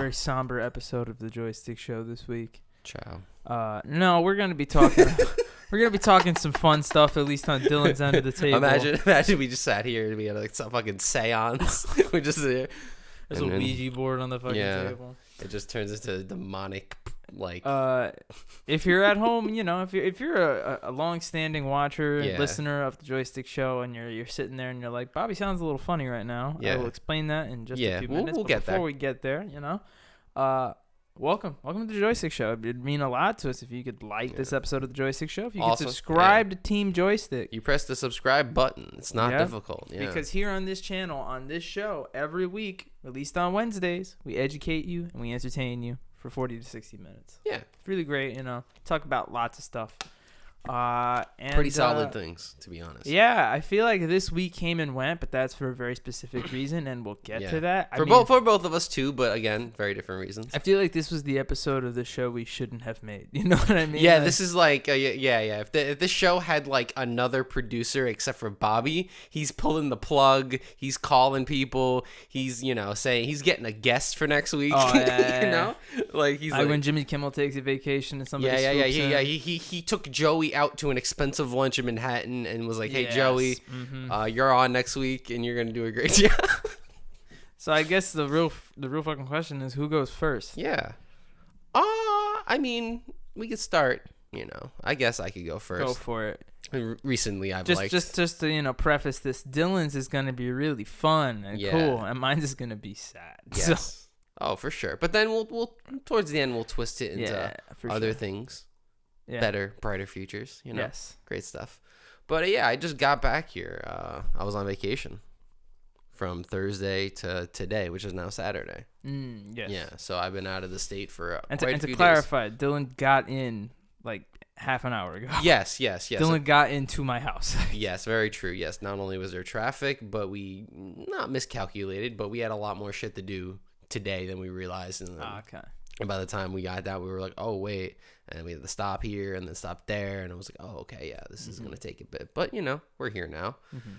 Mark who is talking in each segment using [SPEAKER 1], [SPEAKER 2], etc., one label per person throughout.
[SPEAKER 1] very somber episode of the Joystick Show this week.
[SPEAKER 2] Ciao.
[SPEAKER 1] No, we're gonna be talking. We're gonna be talking some fun stuff, at least on Dylan's end of the table.
[SPEAKER 2] Imagine we just sat here and we had like some fucking seance. We just there.
[SPEAKER 1] There's a Ouija board on the fucking table.
[SPEAKER 2] It just turns into demonic. Like,
[SPEAKER 1] if you're at home, if you're a long-standing watcher and listener of the Joystick Show, and you're sitting there and you're like, Bobby sounds a little funny right now. I will explain that in just a few minutes.
[SPEAKER 2] We'll get
[SPEAKER 1] before we get there, welcome to the Joystick Show. It'd mean a lot to us if you could like this episode of the Joystick Show. If you could subscribe to Team Joystick.
[SPEAKER 2] You press the subscribe button. It's not difficult. Yeah.
[SPEAKER 1] Because here on this channel, on this show, every week, released on Wednesdays, we educate you and we entertain you for 40 to 60 minutes.
[SPEAKER 2] Yeah.
[SPEAKER 1] It's really great, talk about lots of stuff. And
[SPEAKER 2] pretty solid things, to be honest.
[SPEAKER 1] Yeah, I feel like this week came and went, but that's for a very specific reason, and we'll get to that.
[SPEAKER 2] For both of us too, but again, very different reasons.
[SPEAKER 1] I feel like this was the episode of the show we shouldn't have made. You know what I mean?
[SPEAKER 2] Yeah, this is like, If this show had like another producer except for Bobby, he's pulling the plug. He's calling people. He's saying he's getting a guest for next week.
[SPEAKER 1] Oh, yeah.
[SPEAKER 2] Like he's like
[SPEAKER 1] when Jimmy Kimmel takes a vacation and somebody
[SPEAKER 2] He took Joey out to an expensive lunch in Manhattan and was like, "Hey, Joey, you're on next week and you're gonna do a great job."
[SPEAKER 1] So I guess the real fucking question is, who goes first?
[SPEAKER 2] Yeah. I mean, we could start. I guess I could go first.
[SPEAKER 1] Go for it.
[SPEAKER 2] Recently, I've
[SPEAKER 1] just to preface this, Dylan's is gonna be really fun and cool, and mine's is gonna be sad.
[SPEAKER 2] Yes.
[SPEAKER 1] So.
[SPEAKER 2] Oh, for sure. But then we'll towards the end we'll twist it into other things. Yeah. Better, brighter futures, Yes. Great stuff. But I just got back here. I was on vacation from Thursday to today, which is now Saturday.
[SPEAKER 1] Yes.
[SPEAKER 2] Yeah, so I've been out of the state for
[SPEAKER 1] and to clarify, Dylan got in like half an hour ago.
[SPEAKER 2] Yes.
[SPEAKER 1] Dylan got into my house.
[SPEAKER 2] Yes, very true. Yes, not only was there traffic, but we not miscalculated, but we had a lot more shit to do today than we realized. And And by the time we got that, we were like, oh, wait. And we had to stop here and then stop there. And I was like, oh, okay, yeah, this is going to take a bit. But, we're here now.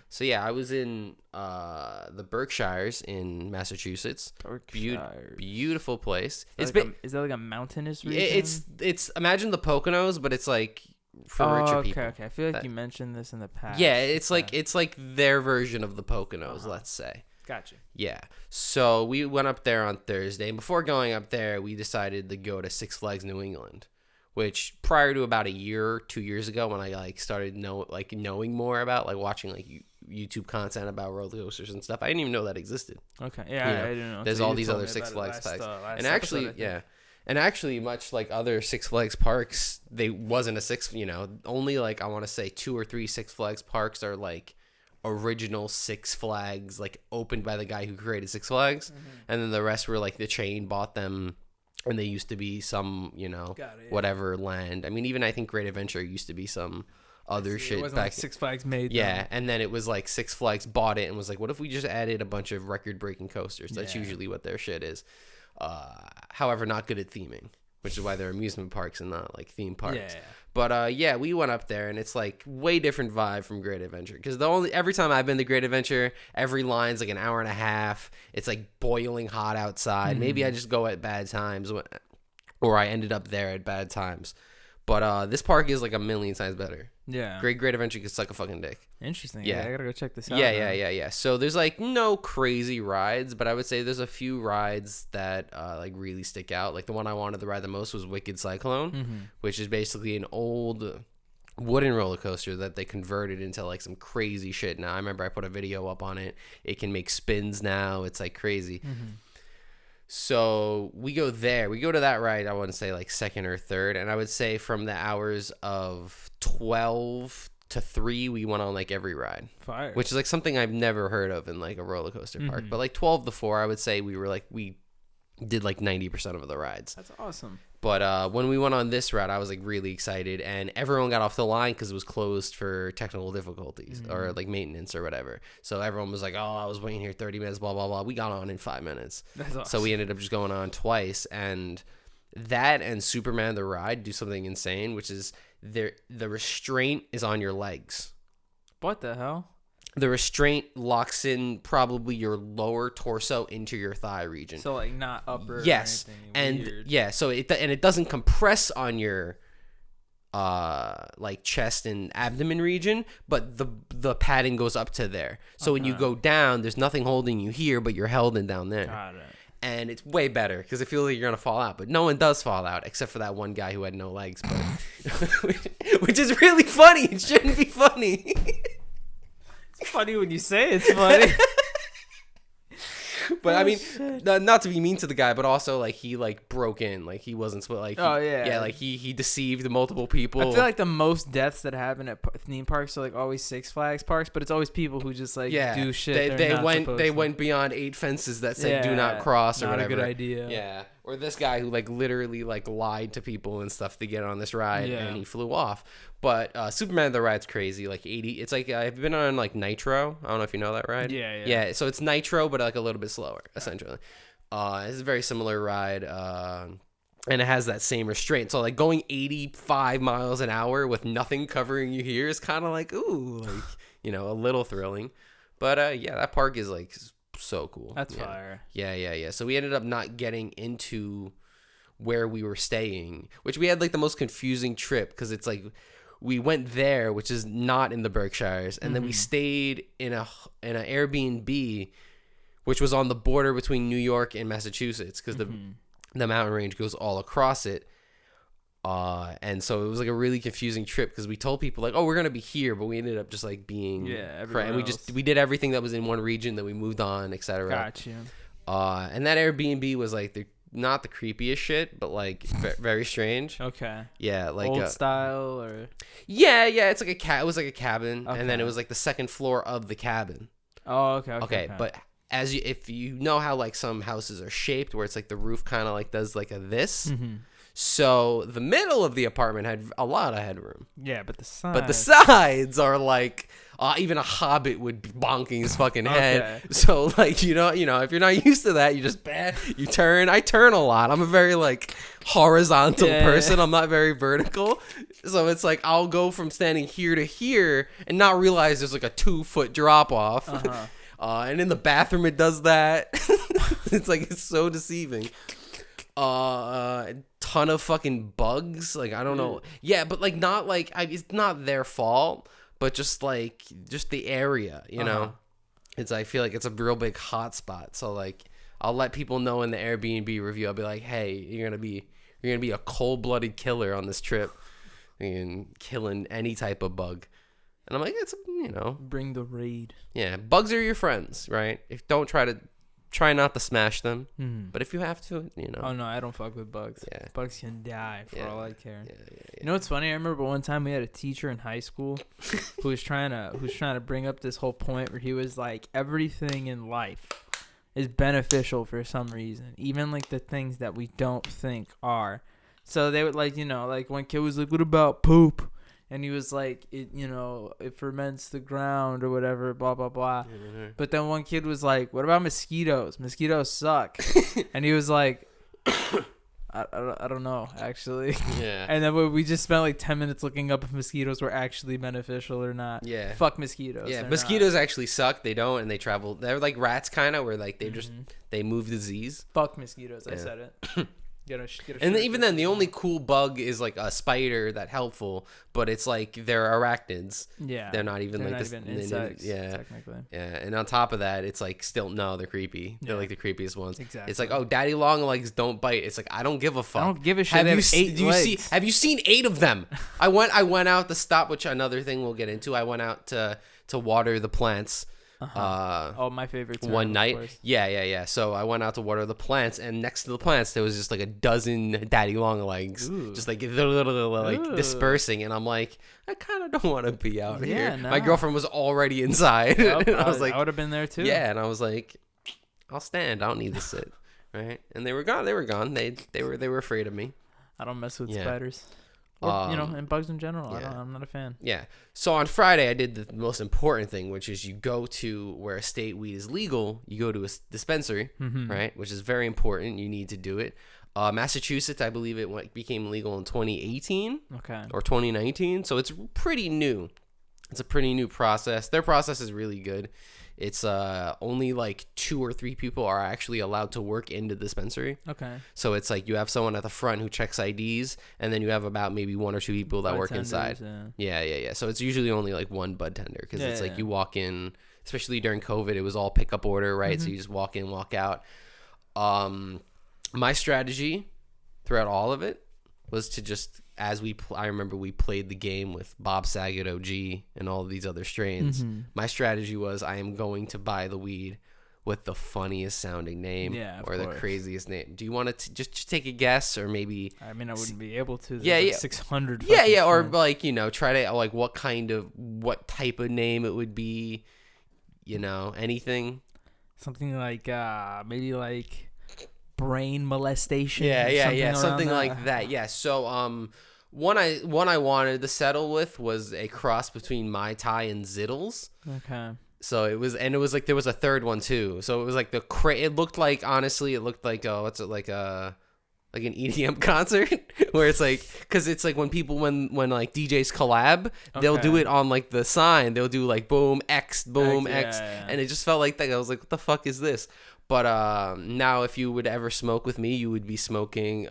[SPEAKER 2] So, I was in the Berkshires in Massachusetts. Beautiful place.
[SPEAKER 1] Is that like a mountainous region?
[SPEAKER 2] It's imagine the Poconos, but it's like for richer people.
[SPEAKER 1] Okay. I feel like you mentioned this in the past.
[SPEAKER 2] Yeah, it's like their version of the Poconos, let's say.
[SPEAKER 1] Gotcha.
[SPEAKER 2] Yeah. So we went up there on Thursday. And before going up there, we decided to go to Six Flags New England, which prior to about a year or 2 years ago, when I started knowing more about watching YouTube content about roller coasters and stuff, I didn't even know that existed.
[SPEAKER 1] Okay. Yeah, I didn't know.
[SPEAKER 2] There's all these other Six Flags flags. And actually, much like other Six Flags parks, they wasn't a six. Only I want to say 2 or 3 Six Flags parks are original Six Flags opened by the guy who created Six Flags, and then the rest were the chain bought them, and they used to be some whatever land. I mean, even I think Great Adventure used to be some other shit.
[SPEAKER 1] It wasn't
[SPEAKER 2] back
[SPEAKER 1] Six Flags made
[SPEAKER 2] them. And then it was Six Flags bought it and was like, what if we just added a bunch of record breaking coasters? That's usually what their shit is. However, not good at theming, which is why they're amusement parks and not theme parks. But we went up there, and it's way different vibe from Great Adventure, because every time I've been to Great Adventure, every line's an hour and a half. It's boiling hot outside. Maybe I just go at bad times, or I ended up there at bad times. But this park is a million times better.
[SPEAKER 1] Yeah.
[SPEAKER 2] Great Adventure can suck a fucking dick.
[SPEAKER 1] Interesting. Yeah, I gotta go check this out.
[SPEAKER 2] Yeah. So there's no crazy rides, but I would say there's a few rides that really stick out. The one I wanted to ride the most was Wicked Cyclone, which is basically an old wooden roller coaster that they converted into some crazy shit now. I remember I put a video up on it. It can make spins now. It's crazy. So we go there. We go to that ride, I want to say second or third. And I would say from the hours of 12 to 3, we went on every ride.
[SPEAKER 1] Fire.
[SPEAKER 2] Which is something I've never heard of in a roller coaster park. But 12 to 4, I would say we were we did 90% of the rides.
[SPEAKER 1] That's awesome.
[SPEAKER 2] But when we went on this route, I was really excited, and everyone got off the line because it was closed for technical difficulties or maintenance or whatever. So everyone was like, "Oh, I was waiting here 30 minutes, blah blah blah." We got on in 5 minutes.
[SPEAKER 1] That's awesome.
[SPEAKER 2] So we ended up just going on twice, and that and Superman the Ride do something insane, which is the restraint is on your legs.
[SPEAKER 1] What the hell?
[SPEAKER 2] the restraint locks in probably your lower torso into your thigh region.
[SPEAKER 1] So like not upper.
[SPEAKER 2] Yes,
[SPEAKER 1] or anything
[SPEAKER 2] and
[SPEAKER 1] weird.
[SPEAKER 2] yeah, so it doesn't compress on your like chest and abdomen region, but the padding goes up to there. So when you go down, there's nothing holding you here, but you're held in down there.
[SPEAKER 1] Got it.
[SPEAKER 2] And it's way better because it feels like you're gonna fall out, but no one does fall out except for that one guy who had no legs, but which is really funny. It shouldn't be funny.
[SPEAKER 1] It's funny when you say it's funny.
[SPEAKER 2] But I mean, not to be mean to the guy, but also like he like broke in, like he wasn't split. Like like he deceived multiple people.
[SPEAKER 1] I feel like the most deaths that happen at theme parks are like always Six Flags parks, but it's always people who just like do shit.
[SPEAKER 2] They went beyond 8 fences that said do not cross or whatever.
[SPEAKER 1] Not a good idea.
[SPEAKER 2] Yeah, or this guy who like literally like lied to people and stuff to get on this ride, and he flew off. But Superman the ride's crazy, like 80. It's like I've been on like Nitro. I don't know if you know that ride. Yeah. So it's Nitro, but like a little bit slower, essentially. It's a very similar ride, and it has that same restraint. So like going 85 miles an hour with nothing covering you here is kind of like ooh, like a little thrilling. But yeah, that park is like so cool.
[SPEAKER 1] That's fire.
[SPEAKER 2] Yeah. So we ended up not getting into where we were staying, which we had like the most confusing trip because it's like. We went there, which is not in the Berkshires, and then we stayed in an Airbnb, which was on the border between New York and Massachusetts, because the mountain range goes all across it. And so it was like a really confusing trip because we told people like, oh, we're gonna be here, but we ended up just like being and we did everything that was in one region, then we moved on, etc.
[SPEAKER 1] Gotcha.
[SPEAKER 2] And that Airbnb was like not the creepiest shit, but like very strange.
[SPEAKER 1] Okay.
[SPEAKER 2] Yeah, like
[SPEAKER 1] old style or.
[SPEAKER 2] Yeah. It's like it was like a cabin, and then it was like the second floor of the cabin.
[SPEAKER 1] Oh, okay.
[SPEAKER 2] But if you know how like some houses are shaped, where it's like the roof kind of like does like a this. Mm-hmm. So the middle of the apartment had a lot of headroom.
[SPEAKER 1] Yeah, but the
[SPEAKER 2] sides are like even a hobbit would be bonking his fucking head. Okay. So like you know if you're not used to that, you just you turn. I turn a lot. I'm a very like horizontal person. I'm not very vertical. So it's like I'll go from standing here to here and not realize there's like a 2-foot drop off. And in the bathroom it does that. It's so deceiving. Ton of fucking bugs, like I don't know. Yeah, but like not like it's not their fault, but just the area, you know. I feel like it's a real big hot spot. So like I'll let people know in the Airbnb review. I'll be like, hey, you're gonna be a cold-blooded killer on this trip and killing any type of bug. And I'm like, it's
[SPEAKER 1] bring the raid.
[SPEAKER 2] Yeah, bugs are your friends, right? Try not to smash them, but if you have to,
[SPEAKER 1] Oh no, I don't fuck with bugs.
[SPEAKER 2] Yeah.
[SPEAKER 1] Bugs can die for all I care.
[SPEAKER 2] Yeah.
[SPEAKER 1] You know what's funny? I remember one time we had a teacher in high school who was trying to bring up this whole point where he was like, everything in life is beneficial for some reason, even like the things that we don't think are. So they would like one kid was like, what about poop? And he was like, it ferments the ground or whatever, blah, blah, blah. Mm-hmm. But then one kid was like, what about mosquitoes? Mosquitoes suck. And he was like, I don't know, actually. Yeah. And then we just spent like 10 minutes looking up if mosquitoes were actually beneficial or not.
[SPEAKER 2] Yeah.
[SPEAKER 1] Fuck mosquitoes.
[SPEAKER 2] Yeah, mosquitoes actually suck. They don't, and they travel. They're like rats kind of, where like they move disease.
[SPEAKER 1] Fuck mosquitoes. I said it.
[SPEAKER 2] And even then, the only cool bug is like a spider that's helpful, but it's like they're arachnids.
[SPEAKER 1] Yeah,
[SPEAKER 2] they're not even
[SPEAKER 1] insects. Yeah, technically.
[SPEAKER 2] Yeah, and on top of that, it's like they're creepy. They're like the creepiest ones.
[SPEAKER 1] Exactly.
[SPEAKER 2] It's like, oh, daddy long legs don't bite. It's like I don't give a fuck.
[SPEAKER 1] I don't give a shit.
[SPEAKER 2] Have you seen 8 of them? I went out to stop, which another thing we'll get into. I went out to water the plants.
[SPEAKER 1] My favorite term,
[SPEAKER 2] one night. Yeah. So I went out to water the plants, and next to the plants there was just like a dozen daddy long legs. Ooh. Just like dispersing, and I'm like, I kind of don't want to be out here. No. My girlfriend was already inside. And I was like,
[SPEAKER 1] I would have been there too.
[SPEAKER 2] Yeah, and I was like, I'll stand. I don't need to sit. Right? And they were gone. They were afraid of me.
[SPEAKER 1] I don't mess with spiders. Or, and bugs in general. Yeah. I'm not a fan.
[SPEAKER 2] Yeah. So on Friday, I did the most important thing, which is you go to where a state weed is legal. You go to a dispensary, right? Which is very important. You need to do it. Massachusetts, I believe it became legal in 2018.
[SPEAKER 1] Okay.
[SPEAKER 2] Or 2019. So it's pretty new. It's a pretty new process. Their process is really good. It's only like 2 or 3 people are actually allowed to work in the dispensary.
[SPEAKER 1] Okay.
[SPEAKER 2] So it's like you have someone at the front who checks IDs, and then you have about maybe 1 or 2 people that work inside. Yeah. So it's usually only like one bud tender, because it's like you walk in, especially during COVID, it was all pickup order, right? Mm-hmm. So you just walk in, walk out. My strategy throughout all of it was to just, I remember we played the game with Bob Saget OG and all of these other strains. Mm-hmm. My strategy was, I am going to buy the weed with the funniest sounding name or the craziest name. Do you want to just take a guess, or maybe? I
[SPEAKER 1] mean, I wouldn't be able to.
[SPEAKER 2] There's
[SPEAKER 1] like 600.
[SPEAKER 2] Yeah, or like, try to like what type of name it would be. Anything.
[SPEAKER 1] Something like maybe like brain molestation.
[SPEAKER 2] Yeah, something like that. Yeah. So one I wanted to settle with was a cross between Mai Tai and Zittles.
[SPEAKER 1] Okay.
[SPEAKER 2] So it was like there was a third one too. So it was like it looked like, honestly, it looked like what's it, like an EDM concert where it's like, because it's like when like DJs collab, they'll do it on like the sign. They'll do like boom X, and it just felt like that. I was like, what the fuck is this? But now, if you would ever smoke with me, you would be smoking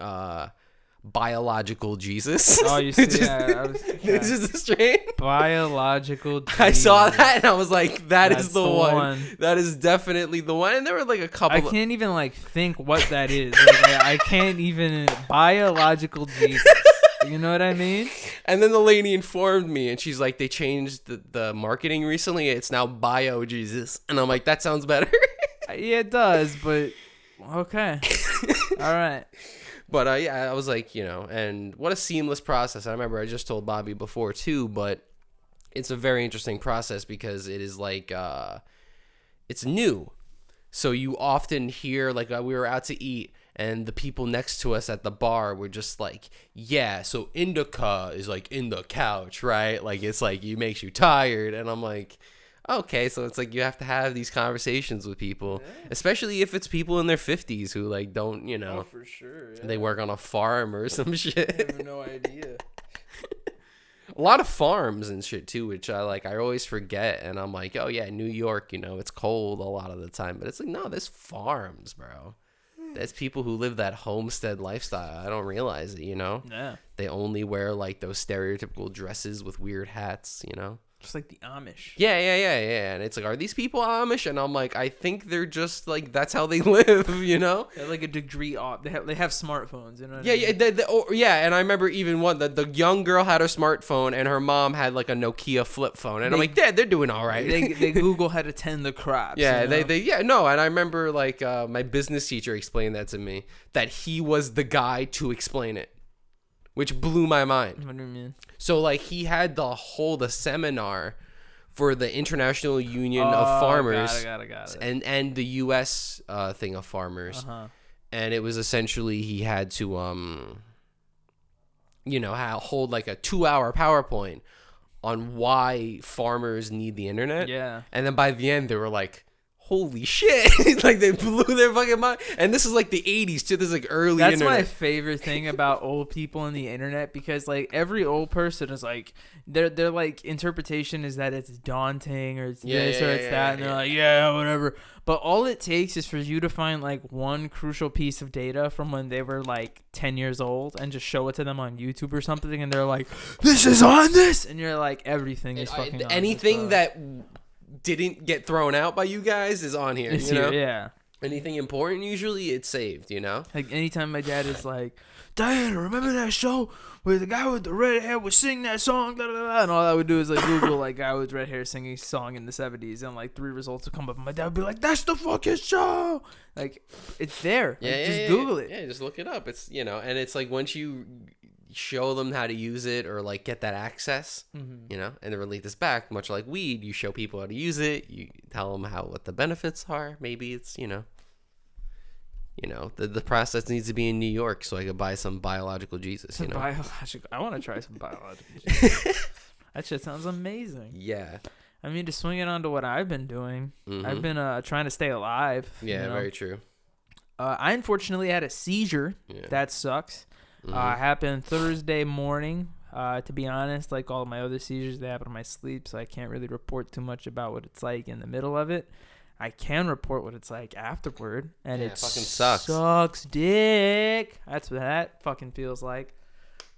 [SPEAKER 2] Biological Jesus.
[SPEAKER 1] Oh, you see,
[SPEAKER 2] this is the strain.
[SPEAKER 1] Biological Jesus.
[SPEAKER 2] I saw that and I was like, that's the one. That is definitely the one. And there were like a couple.
[SPEAKER 1] I can't even like think what that is. Like, I can't even. Biological Jesus. You know what I mean?
[SPEAKER 2] And then the lady informed me, and she's like, they changed the marketing recently. It's now Bio Jesus. And I'm like, that sounds better.
[SPEAKER 1] Yeah, it does, but okay. All right.
[SPEAKER 2] But I was like, and what a seamless process. I remember I just told Bobby before too, but it's a very interesting process because it is like, it's new. So you often hear, like, we were out to eat and the people next to us at the bar were just like, yeah, so indica is like in the couch, right? Like, it's like, it makes you tired. And I'm like, okay, so it's like you have to have these conversations with people, especially if it's people in their 50s who like don't,
[SPEAKER 1] Oh, for sure. Yeah.
[SPEAKER 2] They work on a farm or some shit.
[SPEAKER 1] I have no idea.
[SPEAKER 2] A lot of farms and shit too, which I always forget, and I'm like, oh yeah, New York, it's cold a lot of the time, but it's like, no, there's farms, bro. There's people who live that homestead lifestyle. I don't realize it,
[SPEAKER 1] Yeah.
[SPEAKER 2] They only wear like those stereotypical dresses with weird hats,
[SPEAKER 1] Just like the Amish.
[SPEAKER 2] Yeah. And it's like, are these people Amish? And I'm like, I think they're just like, that's how they live,
[SPEAKER 1] They're like a degree off. They have smartphones,
[SPEAKER 2] Yeah. And I remember even the young girl had her smartphone and her mom had like a Nokia flip phone. And I'm like, Dad, they're doing all right.
[SPEAKER 1] They Google how to tend the crops.
[SPEAKER 2] Yeah, And I remember like my business teacher explained that to me, that he was the guy to explain it, which blew my mind.
[SPEAKER 1] What do you mean?
[SPEAKER 2] So, like, he had to hold a seminar for the International Union of Farmers.
[SPEAKER 1] Got it.
[SPEAKER 2] And the U.S. Thing of farmers.
[SPEAKER 1] Uh-huh.
[SPEAKER 2] And it was essentially he had to, hold like a 2-hour PowerPoint on why farmers need the internet.
[SPEAKER 1] Yeah.
[SPEAKER 2] And then by the end, they were like, holy shit. Like, they blew their fucking mind. And this is like the 80s too. This is like early
[SPEAKER 1] That's
[SPEAKER 2] internet.
[SPEAKER 1] my favorite thing about old people on the internet, because like every old person is like, their like interpretation is that it's daunting, or it's this or it's that, and they're like, yeah, whatever. But all it takes is for you to find like one crucial piece of data from when they were like 10 years old and just show it to them on YouTube or something, and they're like, this is on this, and you're like, everything is fucking on
[SPEAKER 2] anything
[SPEAKER 1] this,
[SPEAKER 2] that didn't get thrown out by you guys is on here.
[SPEAKER 1] It's here, yeah.
[SPEAKER 2] Anything important, usually it's saved,
[SPEAKER 1] Like anytime my dad is like, Diana, remember that show where the guy with the red hair would sing that song, da, da, da, and all I would do is like Google like guy with red hair singing a song in the 70s, and like 3 results would come up, and my dad would be like, that's the fucking show. Like, it's there. Like, just Google it.
[SPEAKER 2] Yeah, just look it up. It's, and it's like once you show them how to use it, or like get that access, and then relate this back, much like weed, you show people how to use it, you tell them what the benefits are. Maybe it's the process needs to be in New York so I could buy some biological Jesus.
[SPEAKER 1] Biological. I want to try some biological Jesus. That shit sounds amazing.
[SPEAKER 2] Yeah.
[SPEAKER 1] I mean, to swing it on to what I've been doing, I've been trying to stay alive.
[SPEAKER 2] Yeah, very true.
[SPEAKER 1] I unfortunately had a seizure.
[SPEAKER 2] Yeah.
[SPEAKER 1] That sucks. Happened Thursday morning. To be honest, like all of my other seizures, they happen in my sleep, so I can't really report too much about what it's like in the middle of it. I can report what it's like afterward, and it
[SPEAKER 2] fucking sucks.
[SPEAKER 1] Sucks dick. That's what that fucking feels like.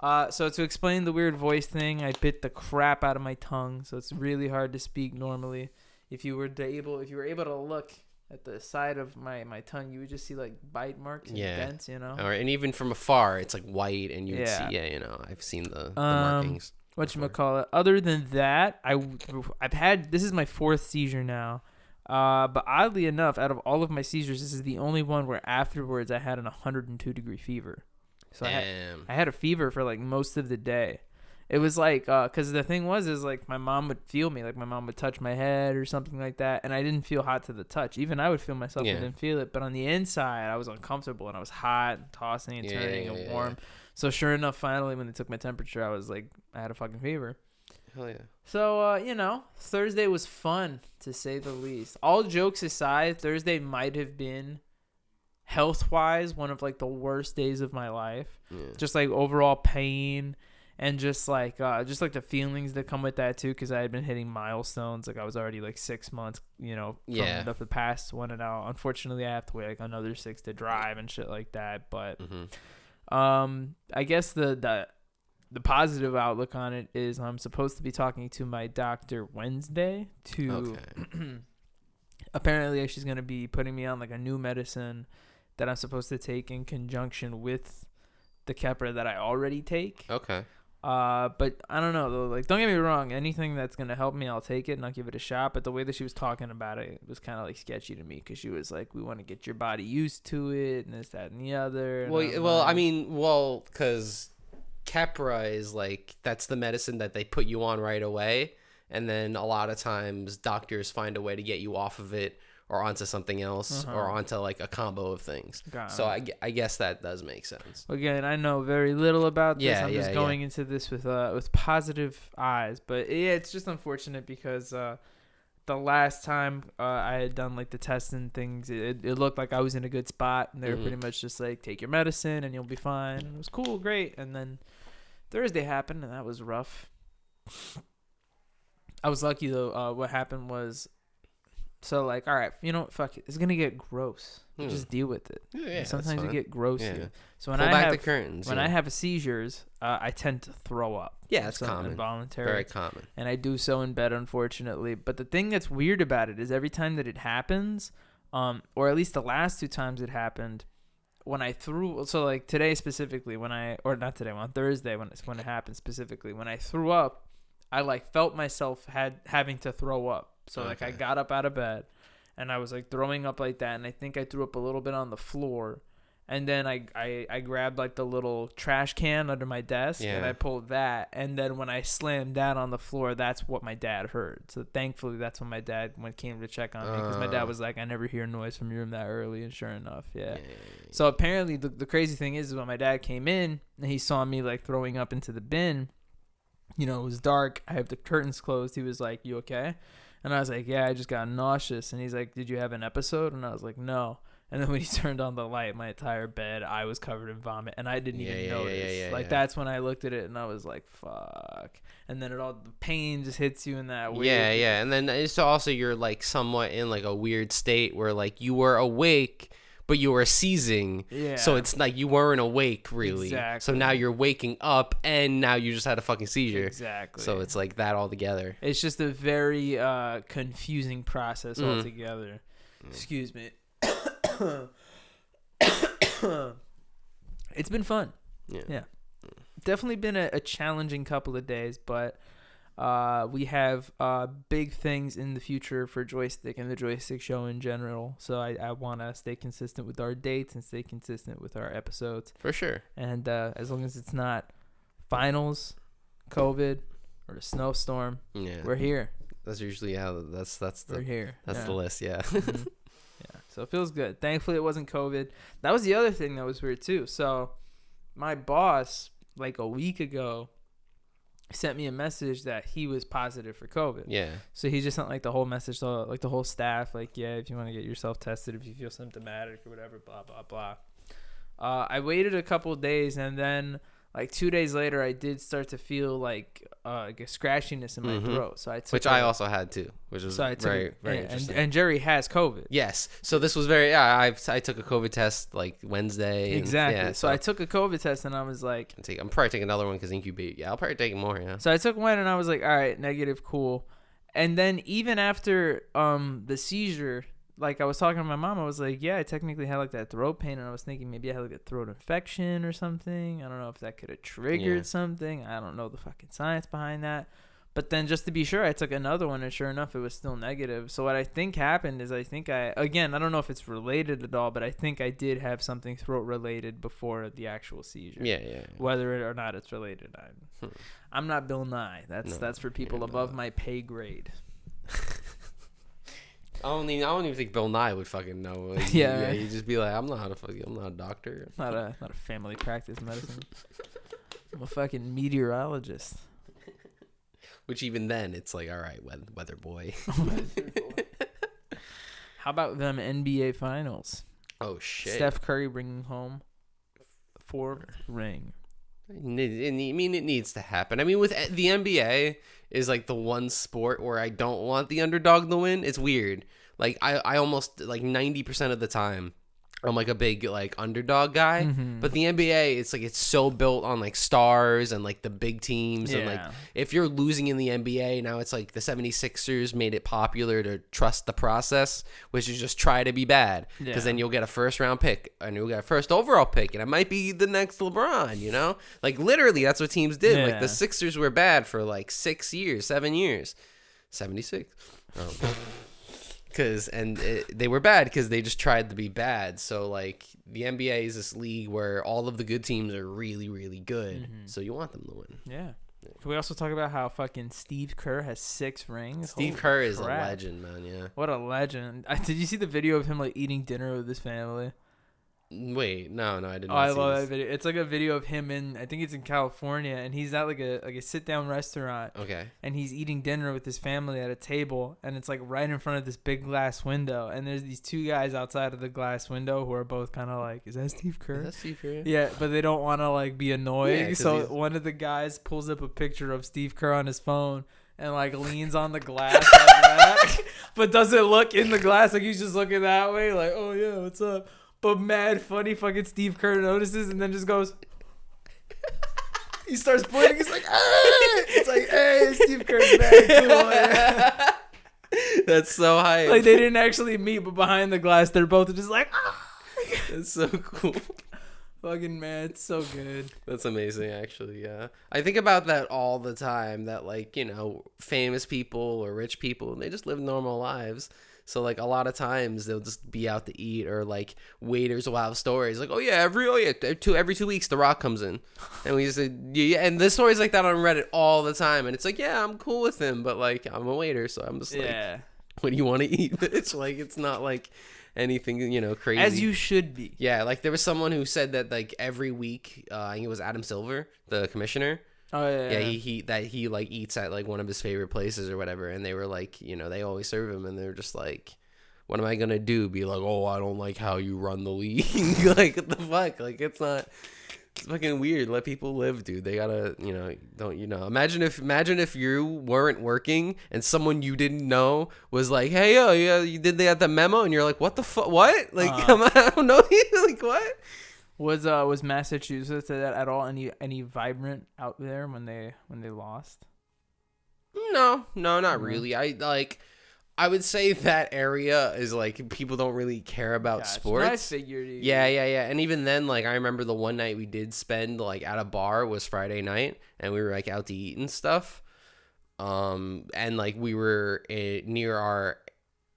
[SPEAKER 1] So to explain the weird voice thing, I bit the crap out of my tongue, so it's really hard to speak normally. If you were able to look at the side of my tongue, you would just see like bite marks and dents, you know.
[SPEAKER 2] And even from afar, it's like white, and you would see, you know, I've seen the markings.
[SPEAKER 1] Whatchamacallit. Other than that, I've had, this is my 4th seizure now. But oddly enough, out of all of my seizures, this is the only one where afterwards I had an 102-degree fever. So I had a fever for like most of the day. It was like, because the thing is like my mom would feel me, like my mom would touch my head or something like that, and I didn't feel hot to the touch. Even I would feel myself and didn't feel it, but on the inside I was uncomfortable and I was hot and tossing and turning and warm. So sure enough, finally when they took my temperature, I was like, I had a fucking fever.
[SPEAKER 2] Hell yeah.
[SPEAKER 1] So, you know, Thursday was fun, to say the least. All jokes aside, Thursday might have been, health-wise, one of, like, the worst days of my life. Yeah. Just, like, overall pain and just like the feelings that come with that, too, because I had been hitting milestones. Like, I was already, like, 6 months, you know, from the past one, and now, unfortunately, I have to wait, like, another 6 to drive and shit like that. But, I guess the positive outlook on it is I'm supposed to be talking to my doctor Wednesday to apparently she's going to be putting me on like a new medicine that I'm supposed to take in conjunction with the Keppra that I already take.
[SPEAKER 2] Okay.
[SPEAKER 1] But I don't know though. Like, don't get me wrong. Anything that's going to help me, I'll take it and I'll give it a shot. But the way that she was talking about it was kind of like sketchy to me because she was like, we want to get your body used to it and this, that, and the other. And
[SPEAKER 2] because Keppra is like, that's the medicine that they put you on right away, and then a lot of times doctors find a way to get you off of it or onto something else or onto like a combo of things. So I guess that does make sense.
[SPEAKER 1] Again, I know very little about this. I'm just going into this with positive eyes, but it's just unfortunate because the last time I had done like the tests and things, it looked like I was in a good spot, and they were pretty much just like, take your medicine and you'll be fine. And it was cool, great. And then Thursday happened, and that was rough. I was lucky though. What happened was, so like, all right, you know what, fuck it, it's gonna get gross. Just deal with it. Yeah, sometimes you get gross here. So when I have seizures, I tend to throw up.
[SPEAKER 2] Yeah, it's common.
[SPEAKER 1] Involuntary.
[SPEAKER 2] Very common.
[SPEAKER 1] And I do so in bed, unfortunately. But the thing that's weird about it is every time that it happens, or at least the last 2 times it happened, when I threw, so like today specifically, on Thursday when it happened specifically, when I threw up, I like felt myself having to throw up. So like I got up out of bed and I was like throwing up like that, and I think I threw up a little bit on the floor, and then I grabbed like the little trash can under my desk and I pulled that, and then when I slammed down on the floor, that's what my dad heard. So thankfully that's when my dad came to check on me, because my dad was like, I never hear noise from your room that early, and sure enough, So apparently the crazy thing is when my dad came in and he saw me like throwing up into the bin, you know, it was dark, I have the curtains closed, he was like, you okay? And I was like, yeah, I just got nauseous. And he's like, did you have an episode? And I was like, no. And then when he turned on the light, my entire bed, I was covered in vomit, and I didn't even notice. That's when I looked at it, and I was like, fuck. And then the pain just hits you in that weird.
[SPEAKER 2] Yeah. And then it's also you're like somewhat in like a weird state where like you were awake, but you were seizing. Yeah. So it's like you weren't awake really. Exactly. So now you're waking up, and now you just had a fucking seizure.
[SPEAKER 1] Exactly.
[SPEAKER 2] So it's like that all together.
[SPEAKER 1] It's just a very confusing process altogether. Excuse me. It's been fun. Yeah. Definitely been a challenging couple of days, but we have big things in the future for Joystick and the Joystick show in general. So I want to stay consistent with our dates and stay consistent with our episodes.
[SPEAKER 2] For sure.
[SPEAKER 1] And as long as it's not finals, COVID, or a snowstorm, we're here.
[SPEAKER 2] That's usually how we're here. That's the list, yeah.
[SPEAKER 1] Mm-hmm. Yeah, so it feels good. Thankfully, it wasn't COVID. That was the other thing that was weird, too. So my boss, like a week ago, sent me a message that he was positive for COVID.
[SPEAKER 2] Yeah.
[SPEAKER 1] So he just sent, like, the whole message to, like, the whole staff, like, yeah, if you want to get yourself tested, if you feel symptomatic or whatever, blah, blah, blah. I waited a couple of days, and then Like 2 days later, I did start to feel like a scratchiness in my throat. So I took
[SPEAKER 2] which I also had too, which was very interesting.
[SPEAKER 1] And Jerry has COVID.
[SPEAKER 2] Yes, so this was very. Yeah, I took a COVID test like Wednesday.
[SPEAKER 1] Exactly.
[SPEAKER 2] Yeah,
[SPEAKER 1] so I took a COVID test and I was like,
[SPEAKER 2] I'm probably taking another one because incubate. Yeah, I'll probably take more. Yeah.
[SPEAKER 1] So I took one and I was like, all right, negative, cool. And then even after the seizure, like I was talking to my mom, I was like, yeah, I technically had like that throat pain, and I was thinking maybe I had like a throat infection or something. I don't know if that could have triggered something. I don't know the fucking science behind that. But then just to be sure, I took another one, and sure enough, it was still negative. So what I think happened is I don't know if it's related at all, but I think I did have something throat related before the actual seizure.
[SPEAKER 2] Yeah.
[SPEAKER 1] Whether it or not it's related, I'm not Bill Nye. That's for people above my pay grade.
[SPEAKER 2] I don't even think Bill Nye would fucking know. Like,
[SPEAKER 1] yeah,
[SPEAKER 2] he'd just be like, I'm not a doctor.
[SPEAKER 1] Not a family practice medicine. I'm a fucking meteorologist.
[SPEAKER 2] Which even then, it's like, all right, weather boy.
[SPEAKER 1] How about them NBA finals?
[SPEAKER 2] Oh shit!
[SPEAKER 1] Steph Curry bringing home 4th ring.
[SPEAKER 2] I mean, it needs to happen. I mean, with the NBA is like the one sport where I don't want the underdog to win. It's weird. Like I almost like 90% of the time I'm like a big like underdog guy. But the NBA, it's like it's so built on like stars and like the big teams. And like if you're losing in the NBA, now it's like the 76ers made it popular to trust the process, which is just try to be bad. Because then you'll get a first round pick and you'll get a first overall pick, and it might be the next LeBron, you know? Like literally that's what teams did. Like the Sixers were bad for like 7 years. 76. They were bad because they just tried to be bad. So like the NBA is this league where all of the good teams are really, really good. So you want them to win.
[SPEAKER 1] Yeah. Can we also talk about how fucking Steve Kerr has 6 rings?
[SPEAKER 2] Steve Kerr is a legend, man. Yeah.
[SPEAKER 1] What a legend! Did you see the video of him like eating dinner with his family?
[SPEAKER 2] Wait, no, I didn't.
[SPEAKER 1] I love that video. It's like a video of him I think it's in California, and he's at like a sit down restaurant.
[SPEAKER 2] Okay.
[SPEAKER 1] And he's eating dinner with his family at a table, and it's like right in front of this big glass window, and there's these 2 guys outside of the glass window who are both kind of like, "Is that Steve Kerr?"
[SPEAKER 2] Is that Steve Kerr?
[SPEAKER 1] Yeah, but they don't want to like be annoying, so
[SPEAKER 2] he's...
[SPEAKER 1] one of the guys pulls up a picture of Steve Kerr on his phone and like leans on the glass like that, but doesn't look in the glass, like he's just looking that way, like, "Oh yeah, what's up?" But mad funny fucking Steve Kerr notices and then just goes. He starts pointing. He's like, "Hey!" It's like, "Hey, Steve Kerr's back." Cool. Yeah.
[SPEAKER 2] That's so hype.
[SPEAKER 1] Like they didn't actually meet, but behind the glass, they're both just like, "Ah!"
[SPEAKER 2] That's so cool.
[SPEAKER 1] Fucking man, it's so good.
[SPEAKER 2] That's amazing, actually. Yeah, I think about that all the time. That like, you know, famous people or rich people, they just live normal lives. So like a lot of times they'll just be out to eat, or like waiters will have stories like, every 2 weeks The Rock comes in, and we just and there's stories like that on Reddit all the time, and it's like, yeah, I'm cool with him, but like I'm a waiter, so I'm just like, what do you want to eat? It's like it's not like anything, you know, crazy.
[SPEAKER 1] As you should be.
[SPEAKER 2] Yeah, like there was someone who said that like every week, I think it was Adam Silver, the commissioner.
[SPEAKER 1] Oh yeah.
[SPEAKER 2] He like eats at like one of his favorite places or whatever, and they were like, you know, they always serve him, and they're just like, what am I gonna do? Be like, oh, I don't like how you run the league. Like, what the fuck? Like, it's fucking weird. Let people live, dude. They gotta, you know, don't, you know. Imagine if you weren't working and someone you didn't know was like, hey, yo, yeah, you did the memo, and you're like, what the fuck? What? Like, I don't know. Like, what?
[SPEAKER 1] Was Massachusetts at all any vibrant out there when they lost?
[SPEAKER 2] No, not really. I would say that area is like people don't really care about sports.
[SPEAKER 1] I figured.
[SPEAKER 2] Yeah. And even then, like I remember the one night we did spend like at a bar was Friday night, and we were like out to eat and stuff. And like we were near our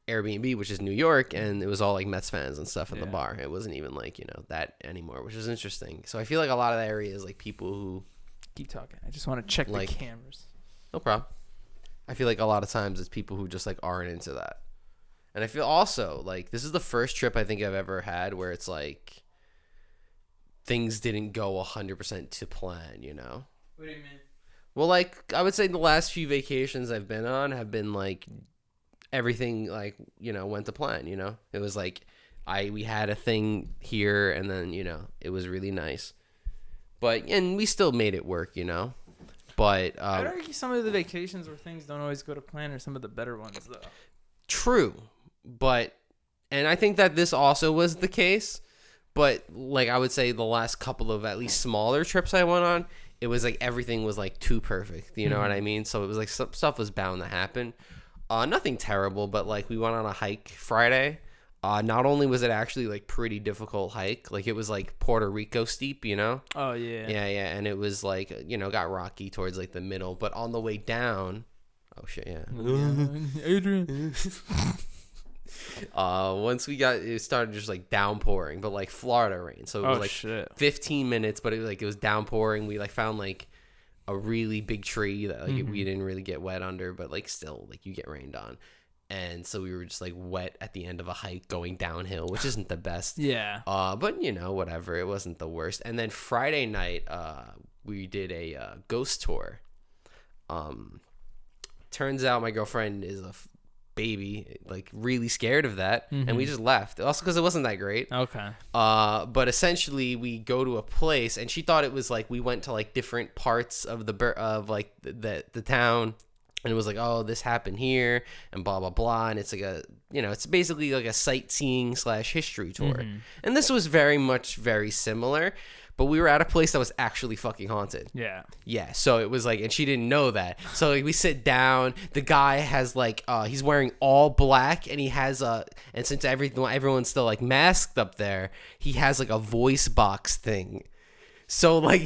[SPEAKER 2] Airbnb, which is New York, and it was all like Mets fans and stuff at the bar. It wasn't even like, you know, that anymore, which is interesting. So I feel like a lot of that area is like people who
[SPEAKER 1] keep talking. I just want to check
[SPEAKER 2] like,
[SPEAKER 1] the cameras.
[SPEAKER 2] No problem. I feel like a lot of times it's people who just like aren't into that. And I feel also like this is the first trip I think I've ever had where it's like things didn't go 100% to plan, you know?
[SPEAKER 1] What do you mean?
[SPEAKER 2] Well, like I would say the last few vacations I've been on have been like everything like, you know, went to plan, you know? It was like we had a thing here, and then, you know, it was really nice. and we still made it work, you know. But
[SPEAKER 1] I'd argue some of the vacations where things don't always go to plan are some of the better ones, though.
[SPEAKER 2] True, and I think that this also was the case. But like I would say, the last couple of at least smaller trips I went on, it was like everything was like too perfect. You know what I mean? So it was like stuff was bound to happen. Nothing terrible, but like we went on a hike Friday. Not only was it actually like pretty difficult hike, like it was like Puerto Rico steep, you know?
[SPEAKER 1] Oh yeah.
[SPEAKER 2] Yeah, and it was like, you know, got rocky towards like the middle, but on the way down, oh shit, yeah.
[SPEAKER 1] Adrian.
[SPEAKER 2] Once it started just like downpouring, but like Florida rain. So it was like 15 minutes, but it was downpouring. We like found like a really big tree that like we didn't really get wet under, but like still like you get rained on. And so we were just like wet at the end of a hike going downhill, which isn't the best.
[SPEAKER 1] Yeah.
[SPEAKER 2] But you know, whatever. It wasn't the worst. And then Friday night, we did a ghost tour. Turns out my girlfriend is a baby, like really scared of that, and we just left. Also because it wasn't that great.
[SPEAKER 1] Okay.
[SPEAKER 2] But essentially we go to a place, and she thought it was like we went to like different parts of the town. And it was like, oh, this happened here, and blah, blah, blah. And it's like it's basically like a sightseeing / history tour. And this was very similar, but we were at a place that was actually fucking haunted. Yeah. Yeah. So it was like, and she didn't know that. So like we sit down, the guy has like, he's wearing all black, and he has and since everyone's still like masked up there, he has like a voice box thing. So like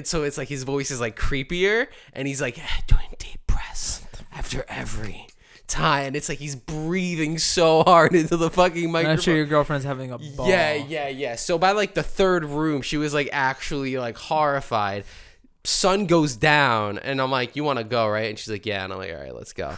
[SPEAKER 2] so it's like his voice is like creepier, and he's like doing deep breaths after every time, and it's like he's breathing so hard into the fucking microphone.
[SPEAKER 1] I'm sure your girlfriend's having a ball.
[SPEAKER 2] Yeah. So by like the third room, she was like actually like horrified. Sun goes down, and I'm like, "You want to go, right?" And she's like, "Yeah." And I'm like, "All right, let's go."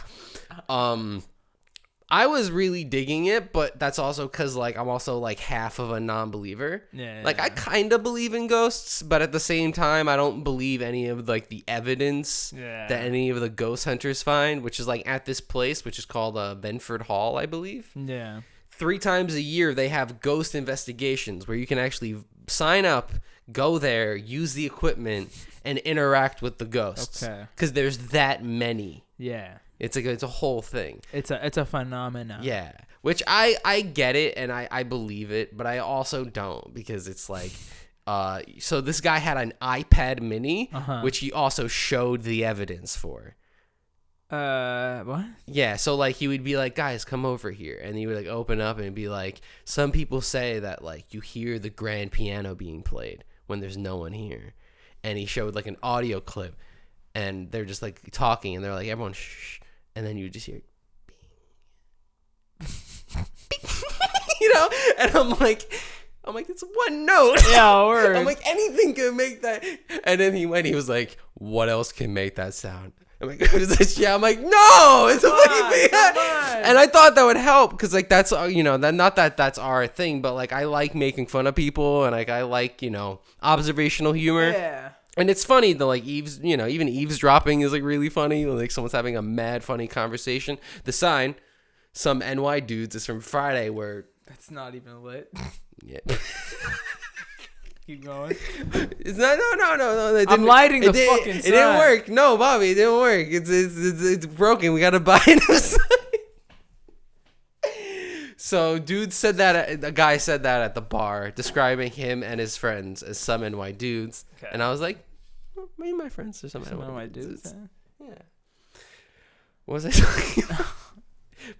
[SPEAKER 2] I was really digging it, but that's also because like I'm also like half of a non-believer. Yeah. Like I kind of believe in ghosts, but at the same time, I don't believe any of like the evidence that any of the ghost hunters find, which is like at this place, which is called Benford Hall, I believe. Yeah. 3 times a year, they have ghost investigations where you can actually sign up, go there, use the equipment, and interact with the ghosts. Okay. Because there's that many. Yeah. It's a whole thing.
[SPEAKER 1] It's a phenomenon.
[SPEAKER 2] Yeah, which I get it and I believe it, but I also don't, because it's like, so this guy had an iPad mini, which he also showed the evidence for.
[SPEAKER 1] What?
[SPEAKER 2] Yeah, so like he would be like, guys, come over here, and he would like open up and be like, some people say that like you hear the grand piano being played when there's no one here, and he showed like an audio clip, and they're just like talking, and they're like, everyone shh. And then you just hear, bing, bing, you know? And I'm like, it's one note.
[SPEAKER 1] Yeah, word.
[SPEAKER 2] I'm like, anything can make that. And then he was like, what else can make that sound? I'm like, yeah. I'm like, no, it's a fucking piano. And I thought that would help, because like that's not that that's our thing, but like I like making fun of people, and like I like observational humor. Yeah. And it's funny that like even eavesdropping is like really funny. Like someone's having a mad funny conversation. The sign, some NY dudes, is from Friday, where
[SPEAKER 1] that's not even lit.
[SPEAKER 2] Yeah.
[SPEAKER 1] Keep going.
[SPEAKER 2] It's not. No.
[SPEAKER 1] I'm lighting the fucking sign.
[SPEAKER 2] It didn't work. No, Bobby, it didn't work. It's broken. We gotta buy a new sign. So, a guy said that at the bar, describing him and his friends as some NY dudes. Okay. And I was like, well, maybe my friends are some NY dudes. Yeah. What was I talking about?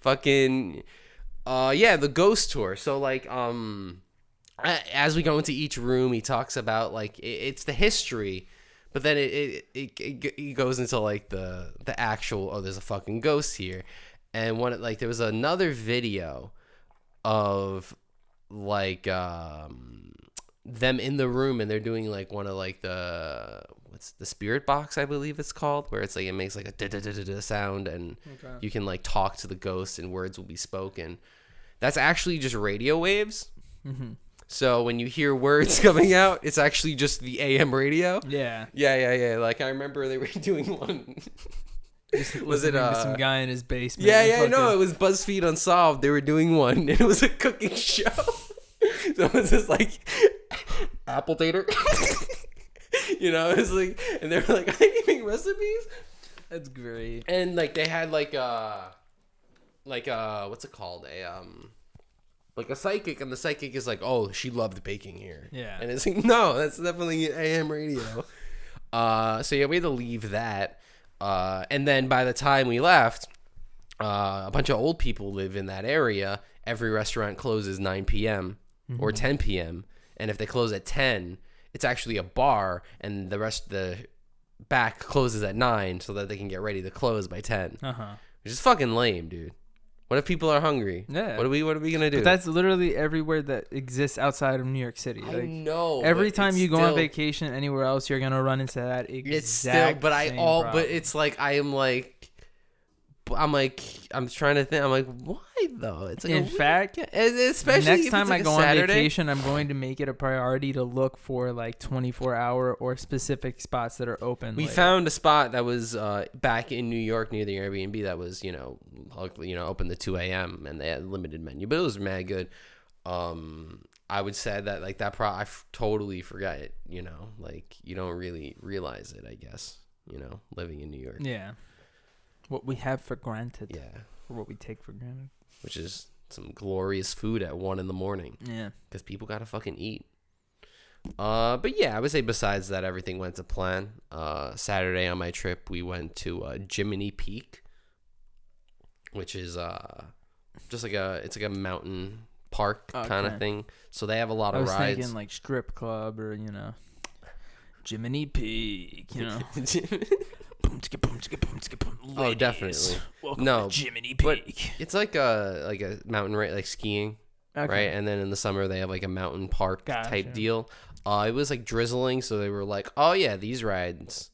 [SPEAKER 2] Fucking, the ghost tour. So, like, as we go into each room, he talks about, like, it's the history, but then it goes into, like, the actual, there's a fucking ghost here. And there was another video of like them in the room, and they're doing like one of like the spirit box, I believe it's called, where it's like it makes like a da-da-da-da-da sound, and you can like talk to the ghost and words will be spoken. That's actually just radio waves. Mm-hmm. So when you hear words coming out, it's actually just the AM radio. Yeah. Like I remember they were doing one.
[SPEAKER 1] Was it some guy in his basement?
[SPEAKER 2] Yeah, no, it was BuzzFeed Unsolved. They were doing one, and it was a cooking show. So it was just like apple tater. You know, it's like, and they're like, are they giving recipes?
[SPEAKER 1] That's great.
[SPEAKER 2] And like they had like what's it called? Like a psychic, and the psychic is like, oh, she loved baking here.
[SPEAKER 1] Yeah.
[SPEAKER 2] And it's like, no, that's definitely AM radio. So yeah, we had to leave that. And then by the time we left, a bunch of old people live in that area. Every restaurant closes 9 p.m. or 10 p.m. And if they close at 10, it's actually a bar, and the back closes at 9 so that they can get ready to close by 10. Which is fucking lame, dude. What if people are hungry?
[SPEAKER 1] Yeah.
[SPEAKER 2] What are we gonna do?
[SPEAKER 1] But that's literally everywhere that exists outside of New York City.
[SPEAKER 2] I know.
[SPEAKER 1] Every time you go on vacation anywhere else, you're gonna run into that exact same problem.
[SPEAKER 2] But it's like I'm trying to think. I'm like, why though? It's like
[SPEAKER 1] in fact,
[SPEAKER 2] especially
[SPEAKER 1] next time I go on vacation, I'm going to make it a priority to look for like 24-hour or specific spots that are open.
[SPEAKER 2] We found a spot that was back in New York near the Airbnb that was open to 2 a.m. and they had a limited menu, but it was mad good. I would say that like that I totally forgot it. You know, like you don't really realize it. I guess living in New York.
[SPEAKER 1] Yeah. What we have for granted.
[SPEAKER 2] Yeah.
[SPEAKER 1] Or what we take for granted.
[SPEAKER 2] Which is some glorious food at 1 a.m.
[SPEAKER 1] Yeah.
[SPEAKER 2] Because people got to fucking eat. But yeah, I would say besides that, everything went to plan. Saturday on my trip, we went to Jiminy Peak, which is just like a mountain park kind of thing. So they have a lot of rides. I was
[SPEAKER 1] thinking like strip club or, Jiminy Peak,
[SPEAKER 2] Oh, definitely.
[SPEAKER 1] Welcome to Jiminy Peak.
[SPEAKER 2] It's like a mountain like skiing, right? And then in the summer they have like a mountain park type deal. It was like drizzling, so they were like, "Oh yeah, these rides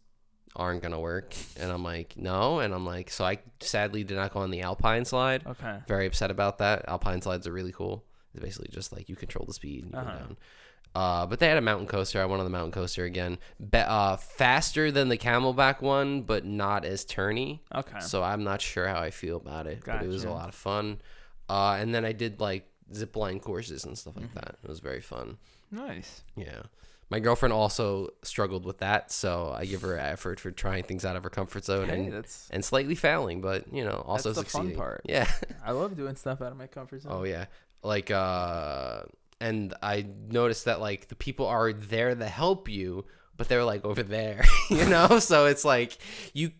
[SPEAKER 2] aren't gonna work." And I'm like, "No," and I'm like, so I sadly did not go on the Alpine slide.
[SPEAKER 1] Okay.
[SPEAKER 2] Very upset about that. Alpine slides are really cool. It's basically just like you control the speed and you go down. But they had a mountain coaster. I went on the mountain coaster again. Faster than the Camelback one, but not as turny.
[SPEAKER 1] Okay.
[SPEAKER 2] So I'm not sure how I feel about it. Gotcha. But it was a lot of fun. And then I did like zip line courses and stuff like that. It was very fun.
[SPEAKER 1] Nice.
[SPEAKER 2] Yeah. My girlfriend also struggled with that, so I give her effort for trying things out of her comfort zone and slightly failing, but also
[SPEAKER 1] that's
[SPEAKER 2] succeeding.
[SPEAKER 1] The fun part.
[SPEAKER 2] Yeah.
[SPEAKER 1] I love doing stuff out of my comfort zone.
[SPEAKER 2] Oh yeah. Like and I noticed that like the people are there to help you, but they're like over there, so it's like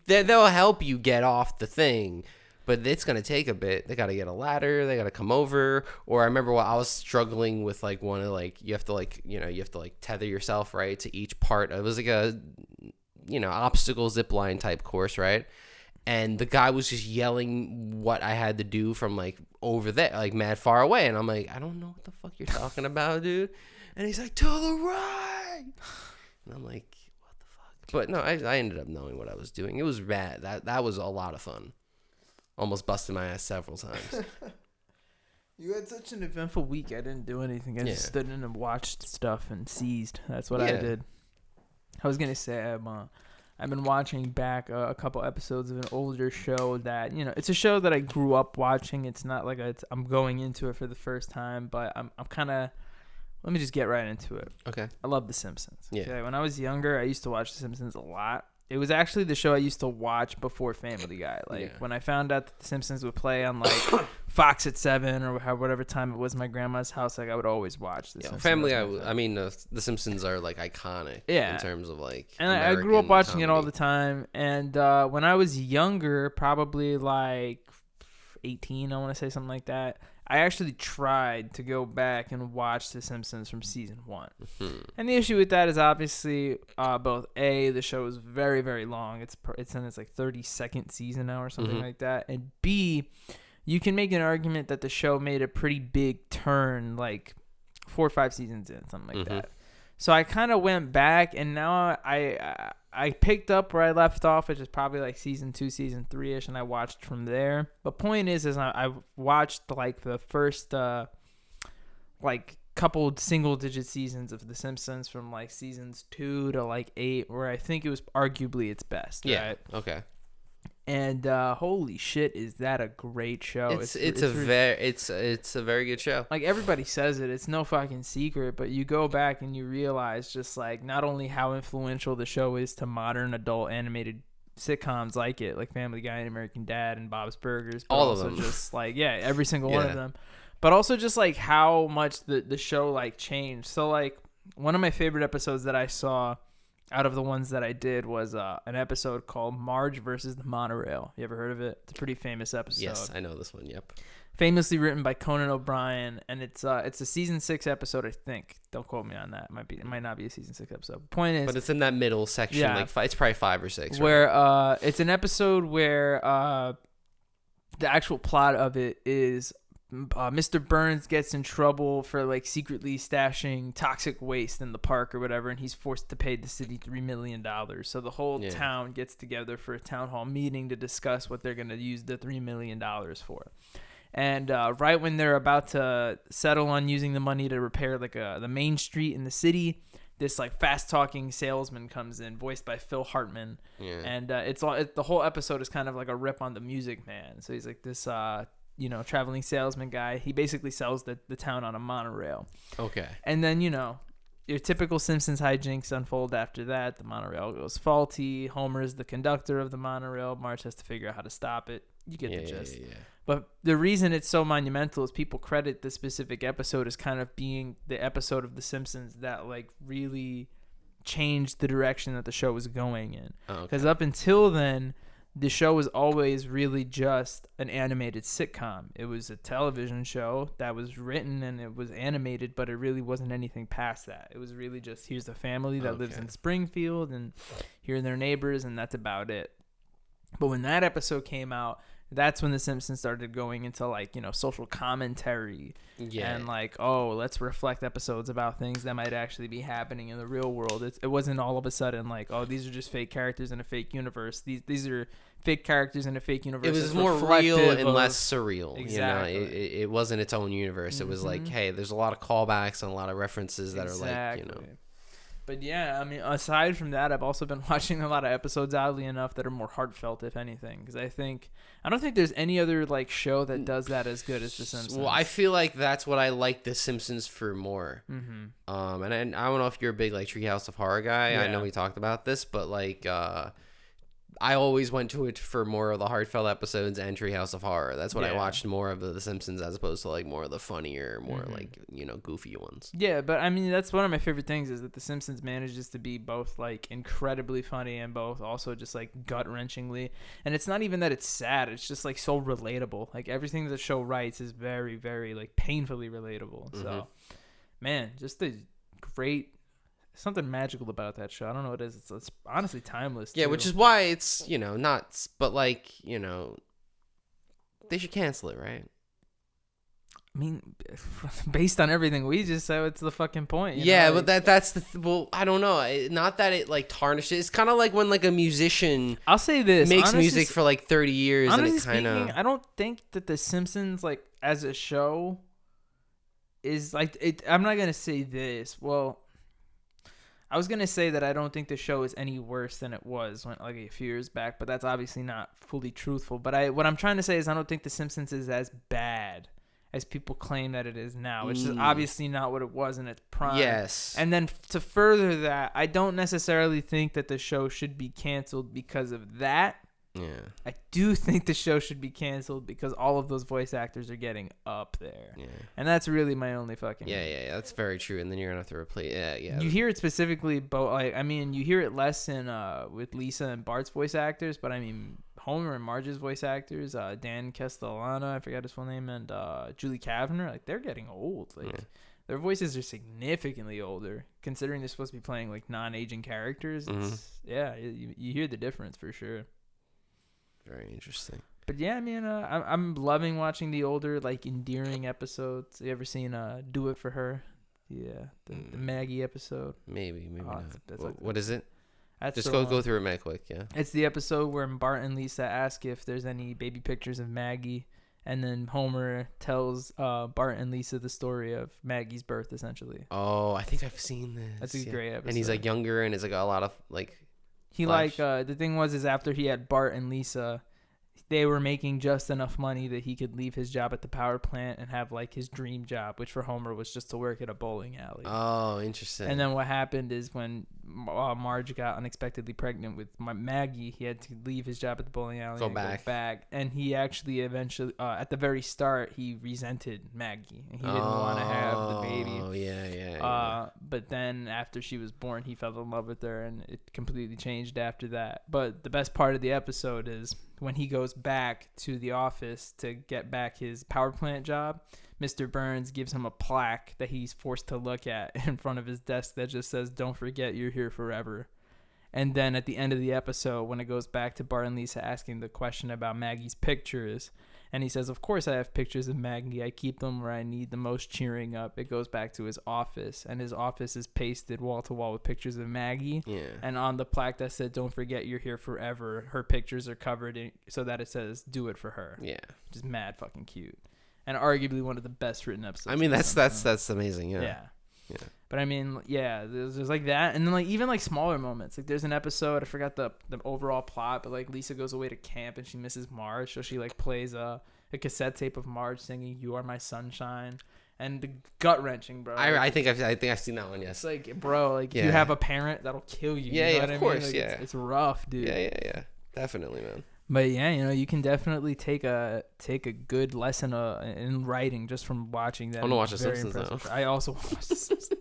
[SPEAKER 2] they'll help you get off the thing, but it's going to take a bit. They got to get a ladder. They got to come over. Or I remember when I was struggling with like one of like, you have to tether yourself right to each part. It was like a, obstacle zip line type course. Right. And the guy was just yelling what I had to do from like over there, like mad far away. And I'm like, I don't know what the fuck you're talking about, dude. And he's like, to the right. And I'm like, what the fuck? But no, I ended up knowing what I was doing. It was bad. That was a lot of fun. Almost busted my ass several times.
[SPEAKER 1] You had such an eventful week. I didn't do anything. I just stood in and watched stuff and seized. That's what I did. I was going to say, I've been watching back a couple episodes of an older show that, it's a show that I grew up watching. It's not like I'm going into it for the first time, but I'm kind of, let me just get right into it.
[SPEAKER 2] Okay.
[SPEAKER 1] I love The Simpsons.
[SPEAKER 2] Yeah.
[SPEAKER 1] Okay? When I was younger, I used to watch The Simpsons a lot. It was actually the show I used to watch before Family Guy. When I found out that The Simpsons would play on like Fox at 7 or whatever time it was, my grandma's house, like I would always watch The Simpsons.
[SPEAKER 2] Family Guy. The Simpsons are like iconic. In terms of like.
[SPEAKER 1] And I grew up watching it all the time. And when I was younger, probably like 18, I want to say something like that, I actually tried to go back and watch The Simpsons from season 1. Mm-hmm. And the issue with that is obviously both A, the show is very, very long. It's in its like 32nd season now or something like that. And B, you can make an argument that the show made a pretty big turn like 4 or 5 seasons in, something like that. So I kind of went back, and now I picked up where I left off, which is probably like season 2, season 3-ish, and I watched from there. But point is I watched like the first like couple single-digit seasons of The Simpsons from like seasons 2 to like 8, where I think it was arguably its best.
[SPEAKER 2] Yeah.
[SPEAKER 1] Right?
[SPEAKER 2] Okay.
[SPEAKER 1] And holy shit, is that a great show?
[SPEAKER 2] It's a very good show.
[SPEAKER 1] Like, everybody says it, it's no fucking secret, but you go back and you realize just like not only how influential the show is to modern adult animated sitcoms like Family Guy and American Dad and Bob's Burgers, but
[SPEAKER 2] all of
[SPEAKER 1] also
[SPEAKER 2] them.
[SPEAKER 1] just like every single one of them, but also just like how much the show like changed. So like one of my favorite episodes that I saw out of the ones that I did was an episode called Marge versus the Monorail. You ever heard of it? It's a pretty famous episode.
[SPEAKER 2] Yes, I know this one. Yep.
[SPEAKER 1] Famously written by Conan O'Brien, and it's a season 6 episode, I think. Don't quote me on that. It might not be a season 6 episode. Point is,
[SPEAKER 2] but it's in that middle section.
[SPEAKER 1] Yeah.
[SPEAKER 2] Like it's probably 5 or 6.
[SPEAKER 1] Where
[SPEAKER 2] right?
[SPEAKER 1] It's an episode where the actual plot of it is Mr. Burns gets in trouble for like secretly stashing toxic waste in the park or whatever, and he's forced to pay the city $3 million. So the whole town gets together for a town hall meeting to discuss what they're going to use the $3 million for. And right when they're about to settle on using the money to repair like the main street in the city, this like fast talking salesman comes in, voiced by Phil Hartman. Yeah. And the whole episode is kind of like a rip on the Music Man. So he's like this traveling salesman guy. He basically sells the town on a monorail. Okay. And then, your typical Simpsons hijinks unfold after that. The monorail goes faulty. Homer is the conductor of the monorail. Marge has to figure out how to stop it. You get the gist. Yeah. But the reason it's so monumental is people credit this specific episode as kind of being the episode of The Simpsons that like really changed the direction that the show was going in. Because up until then, the show was always really just an animated sitcom. It was a television show that was written and it was animated, but it really wasn't anything past that. It was really just, here's a family that lives in Springfield and here are their neighbors, and that's about it. But when that episode came out, that's when The Simpsons started going into like, social commentary and like, let's reflect episodes about things that might actually be happening in the real world. It wasn't all of a sudden like, these are just fake characters in a fake universe. These are fake characters in a fake universe.
[SPEAKER 2] It was more real and less surreal. Exactly. It wasn't its own universe. It was like, hey, there's a lot of callbacks and a lot of references that are like,
[SPEAKER 1] But yeah, I mean, aside from that, I've also been watching a lot of episodes, oddly enough, that are more heartfelt, if anything. Because I don't think there's any other like show that does that as good as The Simpsons.
[SPEAKER 2] Well, I feel like that's what I like The Simpsons for more. Mm-hmm. And I don't know if you're a big like Treehouse of Horror guy. Yeah. I know we talked about this, but like, I always went to it for more of the heartfelt episodes and Treehouse of Horror. That's what I watched more of The Simpsons as opposed to like more of the funnier, more like, goofy ones.
[SPEAKER 1] Yeah, but I mean, that's one of my favorite things is that The Simpsons manages to be both like incredibly funny and both also just like gut-wrenchingly. And it's not even that it's sad. It's just like so relatable. Like everything the show writes is very, very like painfully relatable. Mm-hmm. So, man, just a great... something magical about that show. I don't know what it is. It's honestly timeless.
[SPEAKER 2] Yeah, which is why it's, not, but like, they should cancel it, right?
[SPEAKER 1] I mean, based on everything we just said, it's the fucking point.
[SPEAKER 2] Yeah, but that's the well, I don't know. Not that it like tarnishes. It's kind of like when like a musician
[SPEAKER 1] I'll say this
[SPEAKER 2] makes music for like 30 years and it kind of...
[SPEAKER 1] I don't think that The Simpsons like as a show is like it. I'm not going to say this. Well, I was going to say that I don't think the show is any worse than it was when, like a few years back, but that's obviously not fully truthful. But what I'm trying to say is I don't think The Simpsons is as bad as people claim that it is now. It's just obviously not what it was in its prime.
[SPEAKER 2] Yes.
[SPEAKER 1] And then to further that, I don't necessarily think that the show should be canceled because of that. Yeah. I do think the show should be canceled because all of those voice actors are getting up there. Yeah. And that's really my only fucking...
[SPEAKER 2] Yeah, that's very true. And then you're going to have to replace... Yeah.
[SPEAKER 1] You hear it specifically, you hear it less in with Lisa and Bart's voice actors, but I mean, Homer and Marge's voice actors, Dan Castellana, I forgot his full name, and Julie Kavner, like, they're getting old. Like, their voices are significantly older, considering they're supposed to be playing, like, non-aging characters. Yeah, you hear the difference for sure.
[SPEAKER 2] Very interesting.
[SPEAKER 1] But yeah, I mean, I'm loving watching the older, like, endearing episodes. You ever seen Do It For Her? Yeah, the Maggie episode.
[SPEAKER 2] Maybe not. What is it? Just
[SPEAKER 1] go
[SPEAKER 2] through it real quick, yeah.
[SPEAKER 1] It's the episode where Bart and Lisa ask if there's any baby pictures of Maggie, and then Homer tells Bart and Lisa the story of Maggie's birth, essentially.
[SPEAKER 2] Oh, I think I've seen this.
[SPEAKER 1] That's a great episode.
[SPEAKER 2] And he's, like, younger, and it's, like, a lot of, like...
[SPEAKER 1] He, flash. The thing is after he had Bart and Lisa, they were making just enough money that he could leave his job at the power plant and have like his dream job, which for Homer was just to work at a bowling alley.
[SPEAKER 2] Oh, interesting.
[SPEAKER 1] And then what happened is when Marge got unexpectedly pregnant with Maggie, he had to leave his job at the bowling alley
[SPEAKER 2] Go
[SPEAKER 1] and
[SPEAKER 2] back.
[SPEAKER 1] go back. And he actually eventually, at the very start, he resented Maggie. And he didn't want to have the baby.
[SPEAKER 2] Oh, yeah.
[SPEAKER 1] But then after she was born, he fell in love with her, and it completely changed after that. But the best part of the episode is when he goes back to the office to get back his power plant job, Mr. Burns gives him a plaque that he's forced to look at in front of his desk that just says, "Don't forget you're here forever." And then at the end of the episode, when it goes back to Bart and Lisa asking the question about Maggie's pictures, and he says, "Of course I have pictures of Maggie. I keep them where I need the most cheering up." It goes back to his office, and his office is pasted wall to wall with pictures of Maggie.
[SPEAKER 2] Yeah.
[SPEAKER 1] And on the plaque that said, "Don't forget you're here forever," her pictures are covered in, so that it says, "Do it for her."
[SPEAKER 2] Yeah.
[SPEAKER 1] Which is mad fucking cute. And arguably one of the best written episodes.
[SPEAKER 2] I mean, that's amazing. Yeah.
[SPEAKER 1] But I mean, yeah, there's like that, and then like even like smaller moments. Like there's an episode, I forgot the overall plot, but like Lisa goes away to camp and she misses Marge, so she like plays a cassette tape of Marge singing "You Are My Sunshine," and the gut wrenching, bro.
[SPEAKER 2] I think I've seen that one. Yes.
[SPEAKER 1] It's like, bro, like if you have a parent, that'll kill you.
[SPEAKER 2] Yeah,
[SPEAKER 1] you know
[SPEAKER 2] yeah,
[SPEAKER 1] what
[SPEAKER 2] of
[SPEAKER 1] I
[SPEAKER 2] course,
[SPEAKER 1] mean? Like,
[SPEAKER 2] yeah.
[SPEAKER 1] It's rough, dude.
[SPEAKER 2] Yeah. Definitely, man.
[SPEAKER 1] But yeah, you can definitely take a good lesson in writing just from watching that.
[SPEAKER 2] I want to watch The
[SPEAKER 1] Very
[SPEAKER 2] Simpsons
[SPEAKER 1] impressive.
[SPEAKER 2] though.
[SPEAKER 1] I also watch The Simpsons.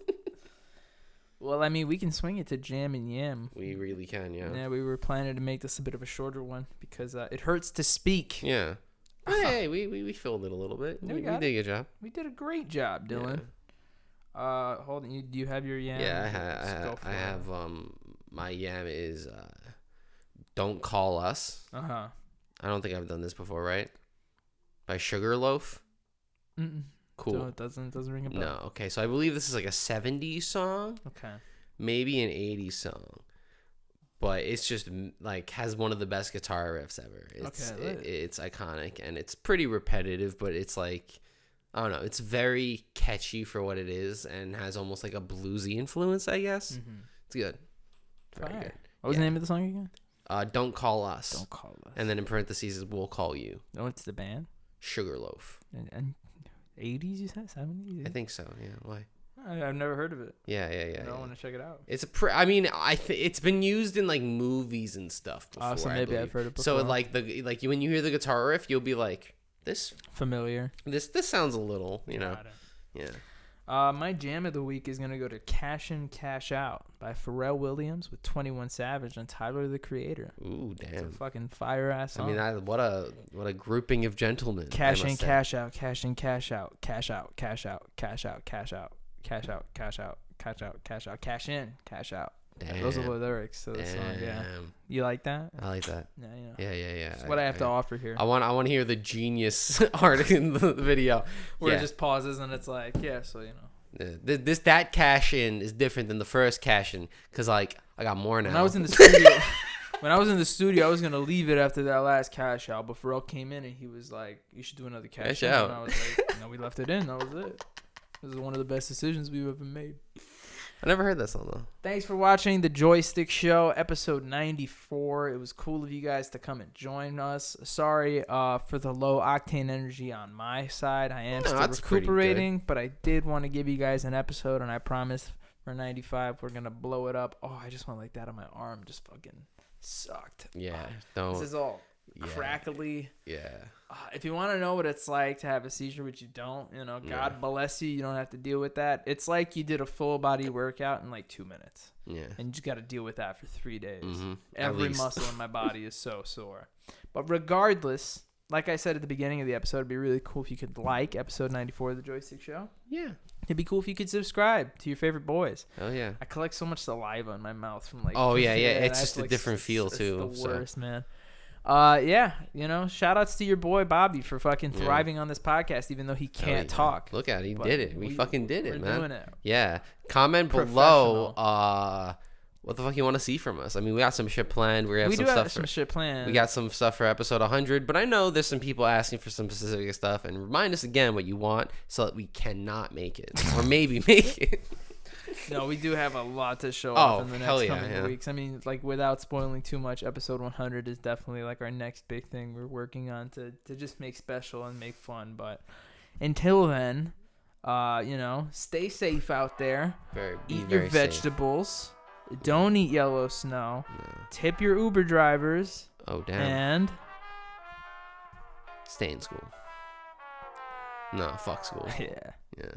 [SPEAKER 1] Well, I mean, we can swing it to Jam and Yam.
[SPEAKER 2] We really can, yeah.
[SPEAKER 1] Yeah, we were planning to make this a bit of a shorter one because it hurts to speak.
[SPEAKER 2] Yeah. Hey, we filled it a little bit.
[SPEAKER 1] Yeah,
[SPEAKER 2] we did a good job.
[SPEAKER 1] We did a great job, Dylan.
[SPEAKER 2] Yeah.
[SPEAKER 1] Hold on. Do you have your Yam?
[SPEAKER 2] Yeah, I have. My Yam is "Don't Call Us."
[SPEAKER 1] Uh-huh.
[SPEAKER 2] I don't think I've done this before, right? By Sugarloaf.
[SPEAKER 1] Mm-mm.
[SPEAKER 2] Cool.
[SPEAKER 1] So it doesn't ring a bell.
[SPEAKER 2] No. Okay, so I believe this is like a 70s song.
[SPEAKER 1] Okay.
[SPEAKER 2] Maybe an 80s song. But it's just like has one of the best guitar riffs ever. It's iconic and it's pretty repetitive, but it's like, I don't know, it's very catchy for what it is and has almost like a bluesy influence, I guess.
[SPEAKER 1] Mm-hmm.
[SPEAKER 2] It's good. Very good.
[SPEAKER 1] What was the name of the song again?
[SPEAKER 2] Don't Call Us.
[SPEAKER 1] Don't Call Us.
[SPEAKER 2] And then in parentheses, We'll Call You.
[SPEAKER 1] Oh, it's the band?
[SPEAKER 2] Sugarloaf.
[SPEAKER 1] And 80s, you said? 70s?
[SPEAKER 2] I think so, yeah. Why?
[SPEAKER 1] I've never heard of it.
[SPEAKER 2] Yeah.
[SPEAKER 1] I want to check it out.
[SPEAKER 2] It's it's been used in like movies and stuff before.
[SPEAKER 1] So maybe I've heard it before.
[SPEAKER 2] So like when you hear the guitar riff, you'll be like, this
[SPEAKER 1] familiar.
[SPEAKER 2] This sounds a little, Yeah.
[SPEAKER 1] My jam of the week is gonna go to "Cash In, Cash Out" by Pharrell Williams with 21 Savage and Tyler the Creator.
[SPEAKER 2] Ooh, damn!
[SPEAKER 1] It's a fucking fire ass song.
[SPEAKER 2] I mean, what a grouping of gentlemen.
[SPEAKER 1] Cash in, cash out, cash in, cash out, cash out, cash out, cash out, cash out, cash out, cash out, cash out, cash out, cash in, cash out.
[SPEAKER 2] Damn.
[SPEAKER 1] Those are the lyrics to the song. Yeah, you like that?
[SPEAKER 2] I like that. Yeah.
[SPEAKER 1] That's what I have to offer here.
[SPEAKER 2] I want to hear the genius art in the video
[SPEAKER 1] where it just pauses and it's like, so
[SPEAKER 2] that cash in is different than the first cash in because like I got more now.
[SPEAKER 1] When I was in the studio, I was gonna leave it after that last cash out, but Pharrell came in and he was like, "You should do another cash out." And I was like, "No, we left it in. That was it. This is one of the best decisions we've ever made."
[SPEAKER 2] I never heard that song though.
[SPEAKER 1] Thanks for watching the Joystick Show, episode 94. It was cool of you guys to come and join us. Sorry for the low octane energy on my side. I am still recuperating, but I did want to give you guys an episode, and I promise for 95 we're gonna blow it up. Oh, I just went like that on my arm, just fucking sucked.
[SPEAKER 2] Yeah, don't.
[SPEAKER 1] This is all crackly.
[SPEAKER 2] Yeah.
[SPEAKER 1] If you want to know what it's like to have a seizure, which you don't, God bless you. You don't have to deal with that. It's like you did a full body workout in like 2 minutes.
[SPEAKER 2] Yeah.
[SPEAKER 1] And you just got to deal with that for 3 days.
[SPEAKER 2] Mm-hmm.
[SPEAKER 1] Every muscle in my body is so sore. But regardless, like I said at the beginning of the episode, it'd be really cool if you could like episode 94 of the Joystick Show.
[SPEAKER 2] Yeah.
[SPEAKER 1] It'd be cool if you could subscribe to your favorite boys.
[SPEAKER 2] Oh, yeah.
[SPEAKER 1] I collect so much saliva in my mouth from like...
[SPEAKER 2] Oh, yeah. It's just a different feel, too.
[SPEAKER 1] It's the worst, man. Shout outs to your boy Bobby for fucking thriving on this podcast, even though he can't talk.
[SPEAKER 2] Look at it, he did it. We fucking did it, man.
[SPEAKER 1] We're doing it.
[SPEAKER 2] Yeah. Comment below what the fuck you want to see from us. I mean, we got some shit planned. We have some
[SPEAKER 1] shit planned.
[SPEAKER 2] We got some stuff for episode 100, but I know there's some people asking for some specific stuff, and remind us again what you want so that we cannot make it or maybe make it.
[SPEAKER 1] No, we do have a lot to show off in the
[SPEAKER 2] hell
[SPEAKER 1] next
[SPEAKER 2] yeah,
[SPEAKER 1] coming
[SPEAKER 2] yeah.
[SPEAKER 1] weeks. I mean, like, without spoiling too much, episode 100 is definitely like our next big thing we're working on to just make special and make fun. But until then, stay safe out there. Eat your vegetables. Safe. Don't eat yellow snow. No. Tip your Uber drivers.
[SPEAKER 2] Oh, damn.
[SPEAKER 1] And
[SPEAKER 2] stay in school. No, fuck school.
[SPEAKER 1] Yeah.
[SPEAKER 2] Yeah.